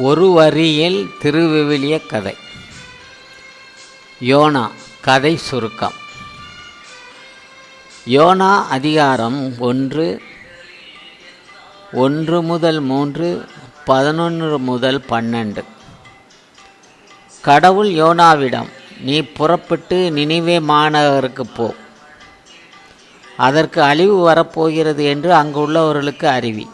ஒரு வரியில் திருவிவிலிய கதை. யோனா கதை சுருக்கம். யோனா அதிகாரம் 1, 1-3, 11-12. கடவுள் யோனாவிடம், நீ புறப்பட்டு நினிவே மாநகருக்கு போ, அதற்கு அழிவு வரப்போகிறது என்று அங்குள்ளவர்களுக்கு அறிவி.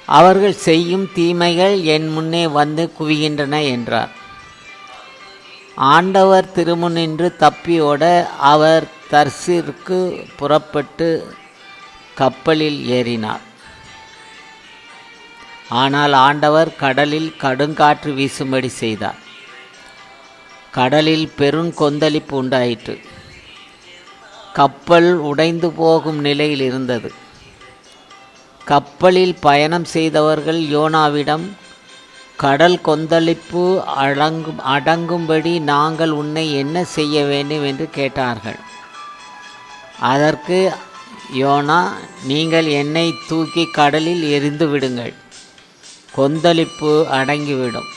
அவர்கள் செய்யும் தீமைகள் என் முன்னே வந்து குவிகின்றன என்றார். ஆண்டவர் திருமுன்னின்று தப்பியோட அவர் தர்சீருக்கு புறப்பட்டு கப்பலில் ஏறினார். ஆனால் ஆண்டவர் கடலில் கடுங்காற்று வீசும்படி செய்தார். கடலில் பெருங்கொந்தளிப்பு உண்டாயிற்று. கப்பல் உடைந்து போகும் நிலையில் இருந்தது. கப்பலில் பயணம் செய்தவர்கள் யோனாவிடம், கடல் கொந்தளிப்பு அடங்கும்படி நாங்கள் உன்னை என்ன செய்ய வேண்டும் என்று கேட்டார்கள். அதற்கு யோனா, நீங்கள் என்னை தூக்கி கடலில் எறிந்து விடுங்கள், கொந்தளிப்பு அடங்கிவிடும்,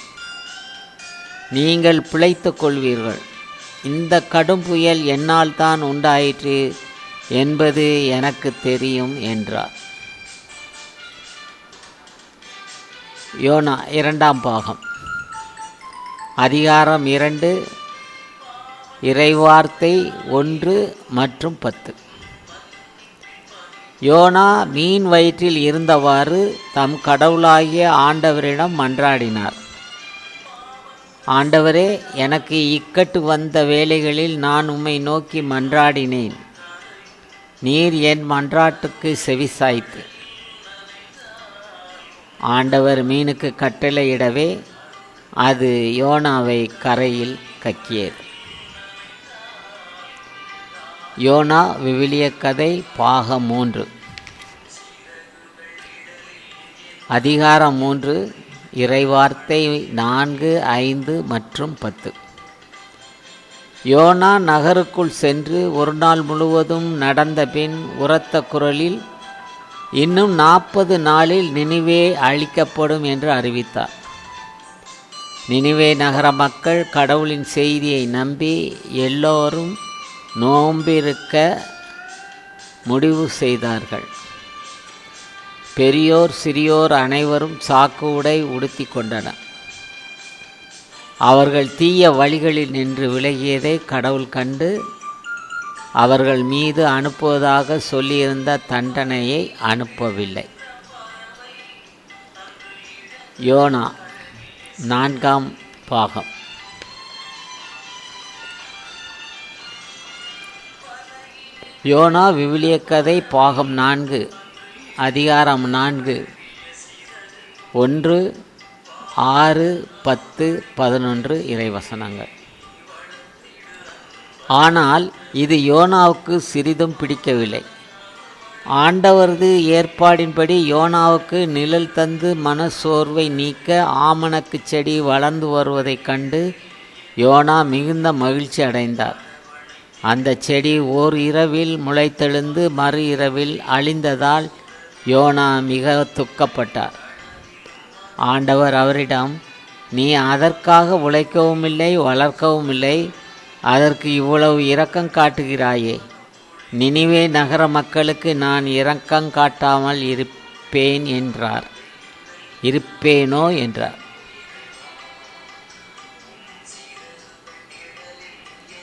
நீங்கள் பிழைத்துக் கொள்வீர்கள். இந்த கடும் புயல் என்னால் தான் உண்டாயிற்று என்பது எனக்கு தெரியும் என்றார். யோனா 2ஆம் பாகம். அதிகாரம் 2, இறைவார்த்தை 1 மற்றும் 10. யோனா மீன் வயிற்றில் இருந்தவாறு தம் கடவுளாகிய ஆண்டவரிடம் மன்றாடினார். ஆண்டவரே, எனக்கு இக்கட்டு வந்த வேளைகளில் நான் உம்மை நோக்கி மன்றாடினேன். நீர் என் மன்றாட்டுக்கு செவிசாய்த்து. ஆண்டவர் மீனுக்கு கட்டளையிடவே அது யோனாவை கரையில் கக்கியது. யோனா விவிலிய கதை பாகம் 3. அதிகாரம் 3, இறைவார்த்தை 4, 5 மற்றும் 10. யோனா நகருக்குள் சென்று ஒரு நாள் முழுவதும் நடந்த பின் உரத்த குரலில், இன்னும் 40 நாளில் நினிவே அழிக்கப்படும் என்று அறிவித்தார். நினிவே நகர மக்கள் கடவுளின் செய்தியை நம்பி எல்லோரும் நோம்பிருக்க முடிவு செய்தார்கள். பெரியோர் சிறியோர் அனைவரும் சாக்கு உடை உடுத்தி கொண்டனர். அவர்கள் தீய வழிகளில் நின்று விலகியதை கடவுள் கண்டு அவர்கள் மீது அனுப்புவதாக சொல்லியிருந்த தண்டனையை அனுப்பவில்லை. யோனா 4ஆம் பாகம். யோனா விவிலிய கதை பாகம் 4, அதிகாரம் 4, 1, 6, 10, 11 இறைவசனங்கள். ஆனால் இது யோனாவுக்கு சிறிதும் பிடிக்கவில்லை. ஆண்டவரது ஏற்பாடின்படி யோனாவுக்கு நிழல் தந்து மனசோர்வை நீக்க ஆமணக்கு செடி வளர்ந்து வருவதைக் கண்டு யோனா மிகுந்த மகிழ்ச்சி அடைந்தார். அந்த செடி ஓர் இரவில் முளைத்தெழுந்து மறு இரவில் அழிந்ததால் யோனா மிக துக்கப்பட்டார். ஆண்டவர் அவரிடம், நீ அதற்காக உழைக்கவும் இல்லை, வளர்க்கவும் இல்லை, அதற்கு இவ்வளவு இரக்கம் காட்டுகிறாயே, நினிவே நகர மக்களுக்கு நான் இரக்கம் காட்டாமல் இருப்பேனோ என்றார்.